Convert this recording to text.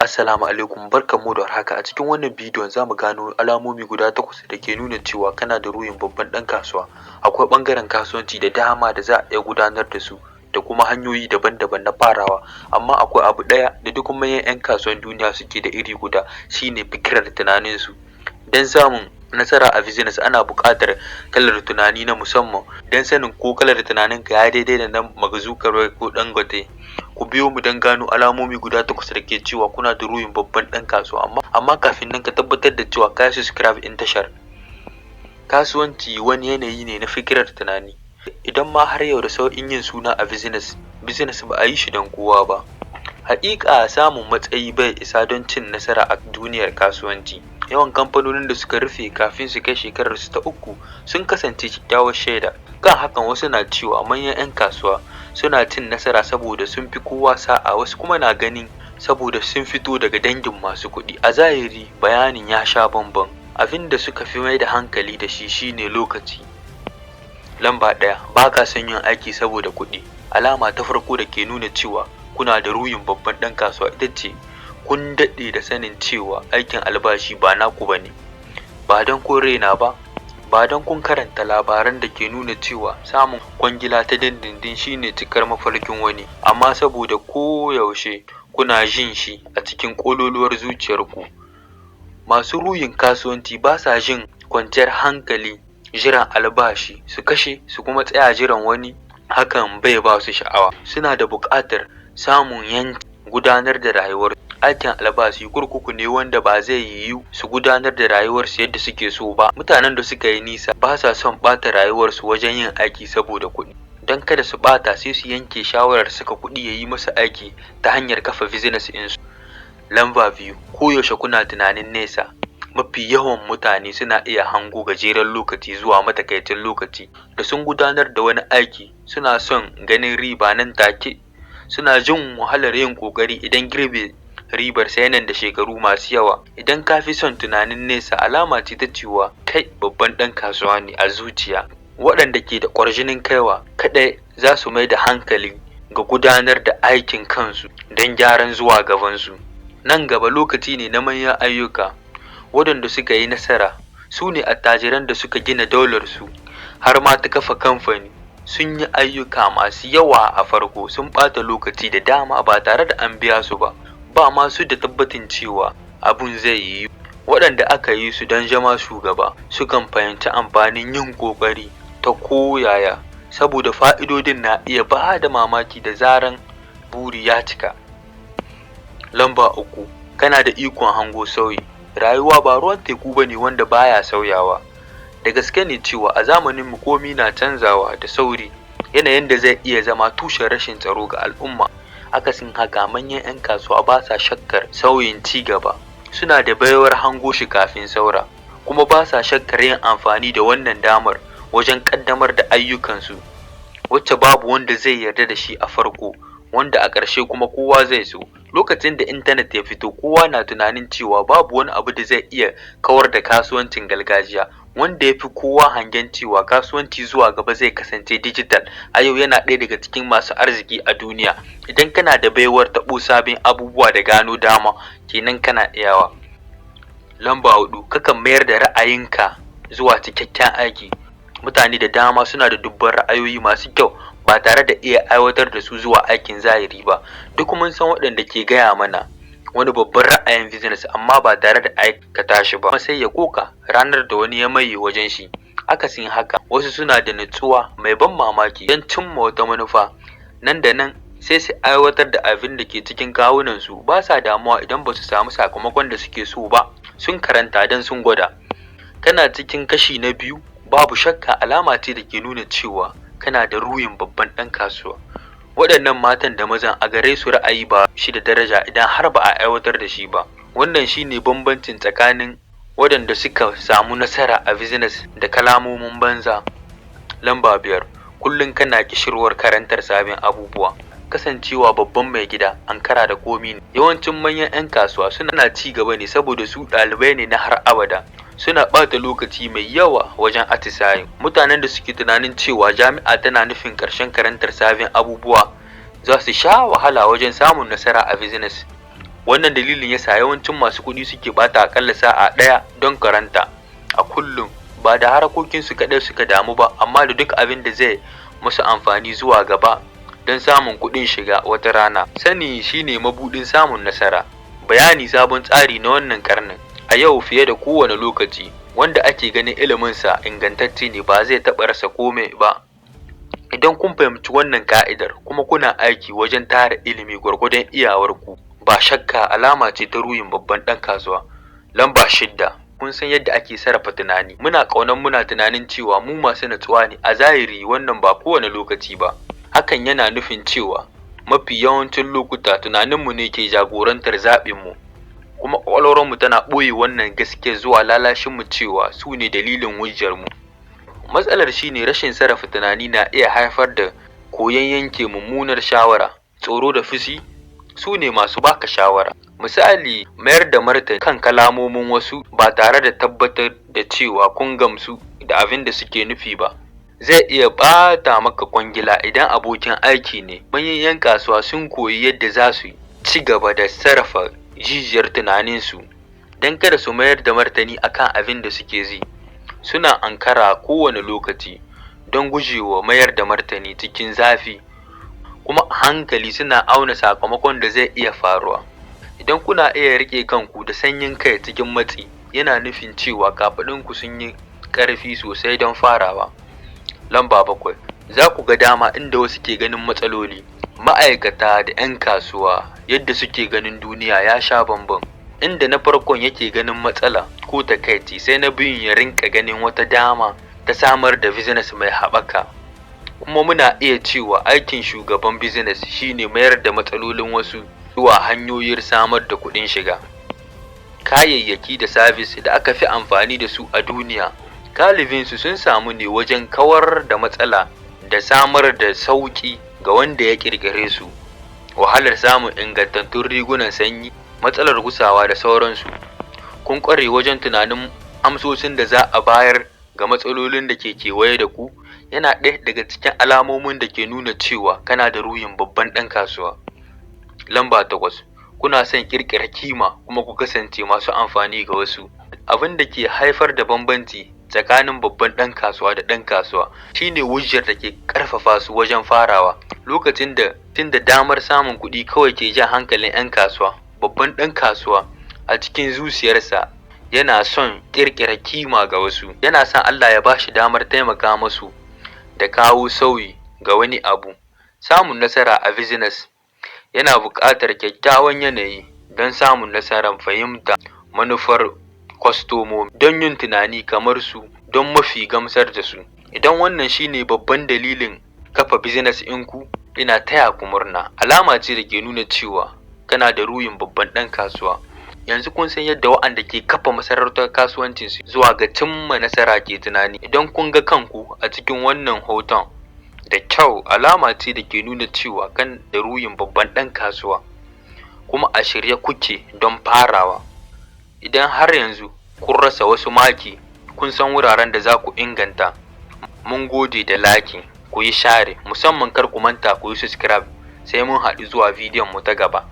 Assalamu alaikum, barkanmu da warhaka. A cikin wannan bidiyon za mu gano alamomi guda 8 da ke nuna cewa kana da ruhin babban ɗan kasuwa. Akwai ɓangaren kasuwanci da dama da za a iya gudanar da su da kuma hanyoyi daban-daban na farawa, amma akwai abu ɗaya da duk manyan 'yan kasuwan duniya suke da iri guda, shine fikirar tunaninsu. Don samun nasara a business ana buƙatar kalar tunani na musamman. Don sanin ko kalar tunaninka ya daidai da na Mark Zuckerberg ko Dangote, ku biyo mu don gano alamomi guda 8 da ke cewa kuna da ruhin babban ɗan kasuwa. Amma kafin nan ka tabbatar da cewa ka subscribe in tashar. Kasuwanci wani yanayi ne na fikirar tunani. Idan ma har yau da sauƙin yin suna a business ba a yi shi don kowa ba. Haƙiƙa samun matsayi bai isa don cin nasara a duniyar kasuwanci. Yawan kamfanonin da suka rufe kafin su kai shekararsu ta 3 sun kasance kyakkyawar shaida. Kan hakan wasu na cewa manyan 'yan kasuwa suna cin nasara saboda sun fi kowa sa'a, wasu kuma na ganin saboda sun fito daga dangin masu kuɗi. A zahiri bayanin ya sha bamban. Abin da suka fi mai da hankali da shi shine lokaci. Lamba 1, ba ka son yin aiki saboda kuɗi. Alama ta farko da ke nuna cewa kuna da ruhin babban ɗan kasuwa ita ce kun daɗe da sanin cewa aikin albashi ba naku ba ne. Ba don kun raina ba, ba don kun karanta labaran da ke nuna cewa samun kwangila ta dindindin shine cikar mafarkin wani, amma saboda koyaushe kuna jin shi a cikin ƙololuwar zuciyarku. Masu ruhin kasuwanci ba sa jin kwanciyar hankali jiran albashi su kashe su kuma tsaya jiran wani. Hakan bai ba su sha'awa. Suna da buƙatar samun yanci gudanar da rayuwar. Aikin albashi kurkuku ne wanda ba zai yiwu su gudanar da rayuwarsu yadda suke so ba. Mutanen da suka yi nisa ba sa son ɓata rayuwarsu wajen yin aiki saboda kuɗi. Don kada su ɓata sai su yanke shawarar saka kuɗi ya yi musu aiki ta hanyar kafa business ɗinsu. Lamba 2, koyaushe kuna tunanin nesa. Mafi yawan mutane suna iya hango gajeren lokaci zuwa matsakaicin lokaci. Da sun gudanar da wani aiki suna son ganin riba nan take. Suna jin wahalar yin ƙoƙari idan girbe ribar sai nan da shekaru masu yawa. Idan ka fi son tunanin nesa, alama ce ta cewa kai babban ɗan kasuwa ne a zuciya. Waɗanda ke da ƙwarjinin kaiwa kaɗai za su mai da hankali ga gudanar da aikin kansu don gyaran zuwa gabansu. Nan gaba lokaci ne na manyan ayyuka. Waɗanda suka yi nasara su ne attajiran da suka gina daularsu har ma ta kafa kamfani. Sun yi ayyuka masu yawa a farko, sun ɓata lokaci da dama ba tare da an biya su ba. Ba masu da tabbatin cewa abun zai yi. Waɗanda aka yi su don zama shugaba sukan fahimci amfanin yin ƙoƙari ta koyaya, saboda fa'idodin na iya ba da mamaki da zaran buri ya cika. Lamba 3, kana da ikon hango sauyi. Rayuwa ba ruwan teku ba ne wanda baya sauyawa. Da gaske ne cewa a zamaninmu komi na canzawa da sauri, yanayin da zai iya zama tushen rashin tsaro ga al'umma. Akasin haka manyan 'yan kasuwa ba sa shakkar sauyin ci gaba. Suna da baiwar hango shi kafin saura, kuma ba sa shakkar yin amfani da wannan damar wajen ƙaddamar da ayyukansu, wacce babu wanda zai yarda da shi a farko, wanda a ƙarshe kuma kowa zai so. Lokacin da intanet ya fito, kowa na tunanin cewa babu wani abu da zai iya kawar da kasuwancin gargajiya. Wanda ya fi kowa hangen cewa kasuwanci zuwa gaba zai kasance digital, a yau yana ɗaya daga cikin masu arziki a duniya. Idan kana da baiwar taɓo sabbin abubuwa da gano dama, kenan kana iyawa. Lamba 4, kakan mayar da ra'ayinka zuwa cikakken aiki. Mutane da dama suna da dubban ra'ayoyi masu kyau ba tare da iya aiwatar da su zuwa aikin zahiri ba. Duk mun san waɗanda ke gaya mana wani babban ra'ayin business amma ba tare da aikata shi ba, sai ya koka ranar da wani ya maye wajen shi. Akasin haka, wasu suna da nutsuwa mai ban mamaki don cimma wata manufa. Nan da nan sai su aiwatar da abin da ke cikin kawunansu. Ba sa damuwa idan ba su samu sakamakon da suke so ba. Sun karanta don sun gwada. Kana cikin kashi na 2, babu shakka alama ce da ke nuna cewa kana da ruhin babban ɗan kasuwa. Waɗannan matan da mazan a gare su ra'ayi ba shi da daraja idan har ba a aiwatar da shi ba. Wannan shine bambancin tsakanin waɗanda suka samu nasara a business da kalamomin banza. Lamba 5, kullum kana kishirwar karantar sabbin abubuwa. Kasancewa babban mai gida ankara da komi ne. Yawancin manyan 'yan kasuwa suna ci gaba ne saboda su ɗalibai ne na har abada. Suna ɓata lokaci mai yawa wajen atisaye. Mutanen da suke tunanin cewa jami'a tana nufin ƙarshen karantar sabbin abubuwa za su sha wahala wajen samun nasara a business. Wannan dalilin yasa yawancin masu kuɗi suke ɓata aƙalla sa'a ɗaya don karanta a kullum. Ba da harkokinsu kaɗai suka damu ba, amma da duk abin da zai musu amfani zuwa gaba don samun kuɗin shiga wata rana. Sani shine mabuɗin samun nasara. Bayani sabon tsari na wannan ƙarnin. A yau fiye da kowane lokaci, wanda ake ganin iliminsa ingantacce ne ba zai taɓa rasa komai ba. Idan kun fahimci wannan ka'idar kuma kuna aiki wajen tara ilimi gwargwadon iyawarku, ba shakka alama ce ta ruhin babban ɗan kasuwa. Lamba 6. Kun san yadda ake sarrafa tunani. Muna tunanin cewa mu masu natsuwa ne. A zahiri wannan ba kowane lokaci ba. Hakan yana nufin cewa mafi yawancin lokuta tunaninmu ne ke jagorantar zaɓinmu, kuma ƙwaƙwalwarmu tana ɓoye wannan gaske zuwa lalashinmu cewa su ne dalilin hujjarmu. Matsalar shine rashin sarrafa tunani na iya haifar da koyon yanke mummunar shawara. Tsoro da fushi su ne masu baka shawara. Misali, mayar da martani kan kalamomin wasu ba tare da tabbatar da cewa kun gamsu da abin da suke nufi ba zai iya ɓata maka kwangila. Idan abokin aiki ne, manyan 'yan kasuwa sun koyi yadda za su ci gaba da sarrafa jijiyar tunaninsu don kada su mayar da martani akan abin da suke ji. Suna ankara kowane lokaci don gujewa mayar da martani cikin zafi, kuma a hankali suna auna sakamakon da zai iya faruwa. Idan kuna iya rike kanku da sanyin kai cikin matsi, yana nufin cewa kafaɗinku sun yi ƙarfi sosai don farawa. Lamba 7. Za ku ga dama inda wasu ke ganin matsaloli. Ma'aikata da 'yan kasuwa yadda suke ganin duniya ya sha bamban. Inda na farkon yake ganin matsala ko takaici, sai na biyun ya rinka ganin wata dama ta samar da business mai haɓaka. Kuma muna iya cewa aikin shugaban business shine mayar da matsalolin wasu zuwa hanyoyin samar da kuɗin shiga. Kayayyaki da service da aka fi amfani da su a duniya, galibinsu sun samu ne wajen kawar da matsala da samar da sauƙi ga wanda ya ƙirƙire su. Wahalar samun ingantattun rigunan sanyi, matsalar gusawa da sauransu. Kun ƙware wajen tunanin amsoshin da za a bayar ga matsalolin da ke kewaye da ku, yana ɗaya daga cikin alamomin da ke nuna cewa kana da ruhin babban ɗan kasuwa. Lamba 8. Kuna son ƙirƙirar kima kuma ku kasance masu amfani ga wasu. Abin da ke haifar da bambanci tsakanin babban ɗan kasuwa da ɗan kasuwa shine hujjar da ke ƙarfafa su wajen farawa. Lokacin da damar samun kuɗi kawai ke jan hankalin 'yan kasuwa, babban ɗan kasuwa a cikin zuciyarsa yana son ƙirƙirar kima ga wasu. Yana son Allah ya bashi damar taimaka musu da kawo sauyi ga wani abu. Samun nasara a business yana buƙatar kyakkyawan yanayi don samun nasarar fahimta manufar kwastomomi, don yin tunani kamar su, don mafi gamsar da su. Idan wannan shine babban dalilin kafa business ɗinku, ina taya ku murna. Alama ce da ke nuna cewa kana da ruhin babban ɗan kasuwa. Yanzu kun san yadda waɗanda ke kafa masarautar kasuwancinsu zuwa ga cimma nasara ke tunani. Idan kun ga kanku a cikin wannan hoton da kyau, alama ce da ke nuna cewa kan da ruhin babban ɗan kasuwa, kuma a shirye kuke don farawa. Idan har yanzu kun rasa wasu maki, kun san wuraren da za ku inganta. Mun gode da like, ku yi share, musamman kar ku manta ku yi subscribe. Sai mun haɗu zuwa bidiyon mu ta gaba.